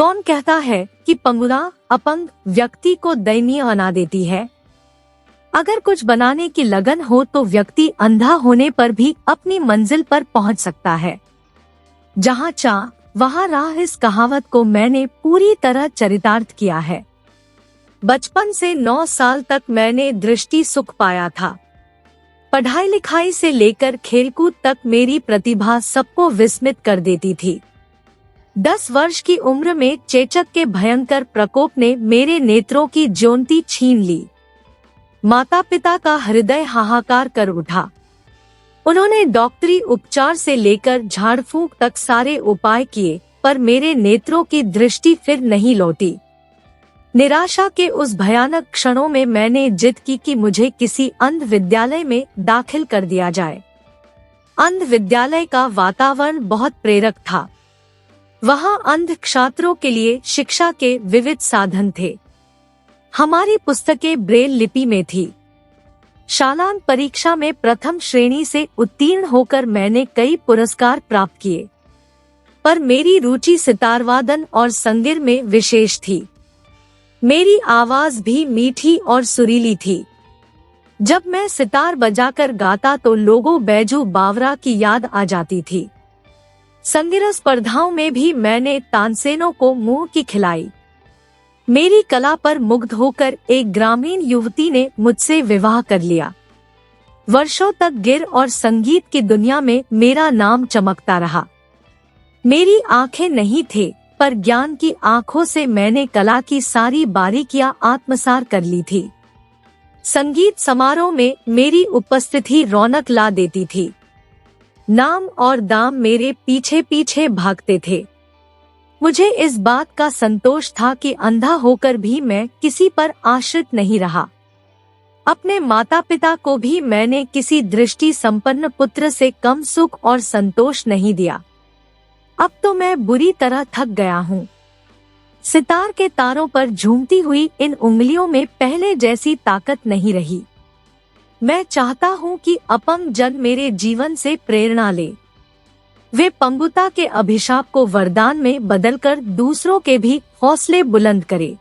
कौन कहता है कि पंगुरा अपंग व्यक्ति को दयनीय बना देती है? अगर कुछ बनाने की लगन हो तो व्यक्ति अंधा होने पर भी अपनी मंजिल पर पहुंच सकता है। जहां चाह वहां राह, इस कहावत को मैंने पूरी तरह चरितार्थ किया है। बचपन से 9 साल तक मैंने दृष्टि सुख पाया था। पढ़ाई लिखाई से लेकर खेलकूद तक मेरी प्रतिभा सबको विस्मित कर देती थी। 10 वर्ष की उम्र में चेचक के भयंकर प्रकोप ने मेरे नेत्रों की ज्योति छीन ली। माता पिता का हृदय हाहाकार कर उठा। उन्होंने डॉक्टरी उपचार से लेकर झाड़ फूंक तक सारे उपाय किए, पर मेरे नेत्रों की दृष्टि फिर नहीं लौटी। निराशा के उस भयानक क्षणों में मैंने जिद की कि मुझे किसी अंध विद्यालय में दाखिल कर दिया जाए। अंध विद्यालय का वातावरण बहुत प्रेरक था। वहां अंध छात्रों के लिए शिक्षा के विविध साधन थे। हमारी पुस्तकें ब्रेल लिपि में थी। शालांत परीक्षा में प्रथम श्रेणी से उत्तीर्ण होकर मैंने कई पुरस्कार प्राप्त किए, पर मेरी रुचि सितारवादन और संगीत में विशेष थी। मेरी आवाज भी मीठी और सुरीली थी। जब मैं सितार बजाकर गाता तो लोगों बैजू बावरा की याद आ जाती थी। संगीत स्पर्धाओं में भी मैंने तानसेनों को मुंह की खिलाई। मेरी कला पर मुग्ध होकर एक ग्रामीण युवती ने मुझसे विवाह कर लिया। वर्षों तक गिर और संगीत की दुनिया में मेरा नाम चमकता रहा। मेरी आंखें नहीं थे, पर ज्ञान की आंखों से मैंने कला की सारी बारीकियां आत्मसात कर ली थी। संगीत समारोह में मेरी उपस्थिति रौनक ला देती थी। नाम और दाम मेरे पीछे पीछे भागते थे। मुझे इस बात का संतोष था कि अंधा होकर भी मैं किसी पर आश्रित नहीं रहा। अपने माता पिता को भी मैंने किसी दृष्टि संपन्न पुत्र से कम सुख और संतोष नहीं दिया। अब तो मैं बुरी तरह थक गया हूँ। सितार के तारों पर झूमती हुई इन उंगलियों में पहले जैसी ताकत नहीं रही। मैं चाहता हूँ कि अपंग जन मेरे जीवन से प्रेरणा ले। वे पंगुता के अभिशाप को वरदान में बदलकर दूसरों के भी हौसले बुलंद करे।